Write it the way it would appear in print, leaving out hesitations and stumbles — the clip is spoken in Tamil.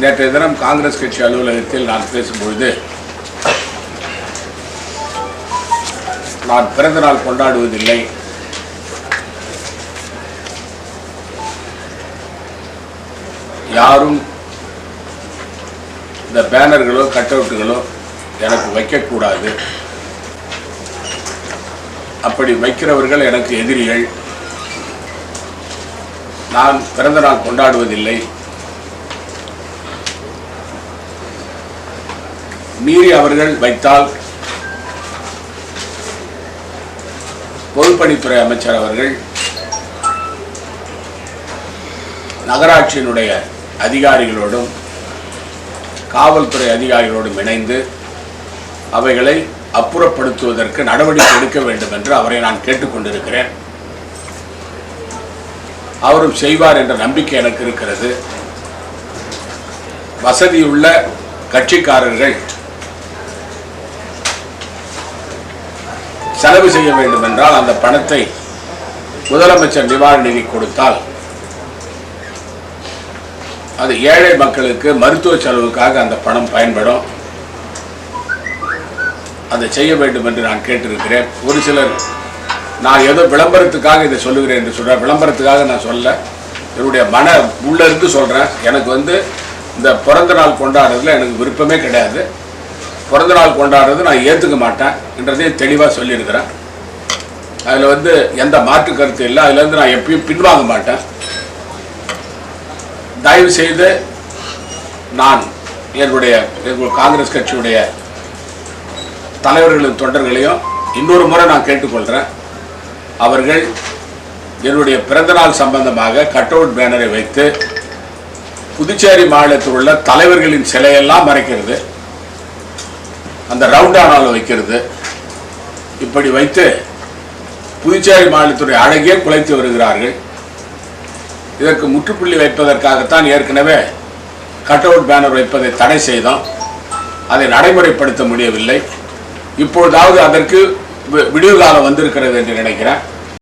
நேற்றைய தினம் காங்கிரஸ் கட்சி அலுவலகத்தில் நான் பேசும்பொழுது நான் பிறந்த நாள் கொண்டாடுவதில்லை, யாரும் இந்த பேனர்களோ கட் அவுட்டுகளோ எனக்கு வைக்கக்கூடாது, அப்படி வைக்கிறவர்கள் எனக்கு எதிரிகள், நான் பிறந்த நாள் கொண்டாடுவதில்லை, மீறி அவர்கள் வைத்தால் பொதுப்பணித்துறை அமைச்சர் அவர்கள் நகராட்சியினுடைய அதிகாரிகளோடும் காவல்துறை அதிகாரிகளோடும் இணைந்து அவைகளை அப்புறப்படுத்துவதற்கு நடவடிக்கை எடுக்க வேண்டும் என்று அவரை நான் கேட்டுக்கொண்டிருக்கிறேன். அவரும் செய்வார் என்ற நம்பிக்கை எனக்கு இருக்கிறது. வசதியுள்ள கட்சிக்காரர்கள் செலவு செய்ய வேண்டும் என்றால் அந்த பணத்தை முதலமைச்சர் நிவாரண நிதி கொடுத்தால் அது ஏழை மக்களுக்கு மருத்துவ செலவுக்காக அந்த பணம் பயன்படும். அதை செய்ய வேண்டும் என்று நான் கேட்டிருக்கிறேன். ஒரு சிலர் நான் ஏதோ விளம்பரத்துக்காக இதை சொல்லுகிறேன் என்று சொல்கிறேன். விளம்பரத்துக்காக நான் சொல்ல, என்னுடைய மன உள்ள இருந்து சொல்கிறேன். எனக்கு இந்த பிறந்த நாள் கொண்டாடுறதுல எனக்கு விருப்பமே கிடையாது. பிறந்த நாள் கொண்டாடுறது நான் ஏற்றுக்க மாட்டேன் என்றதையும் தெளிவாக சொல்லியிருக்கிறேன். அதில் எந்த மாற்று கருத்து இல்லை. அதுலேருந்து நான் எப்பயும் பின்வாங்க மாட்டேன். தயவு செய்து நான் எங்கள் காங்கிரஸ் கட்சியுடைய தலைவர்களின் தொண்டர்களையும் இன்னொரு முறை நான் கேட்டுக்கொள்கிறேன். அவர்கள் என்னுடைய பிறந்தநாள் சம்பந்தமாக கட் அவுட் பேனரை வைத்து புதுச்சேரி மாநிலத்தில் உள்ள தலைவர்களின் சிலையெல்லாம் மறைக்கிறது, அந்த ரவுண்டானாவில் வைக்கிறது, இப்படி வைத்து புதுச்சேரி மாநிலத்துடைய அழகியே குலைத்து வருகிறார்கள். இதற்கு முற்றுப்புள்ளி வைப்பதற்காகத்தான் ஏற்கனவே கட் அவுட் பேனர் வைப்பதை தடை செய்தோம். அதை நடைமுறைப்படுத்த முடியவில்லை. இப்பொழுதாவது அதற்கு விடிவு காலம் வந்திருக்கிறது என்று நினைக்கிறேன்.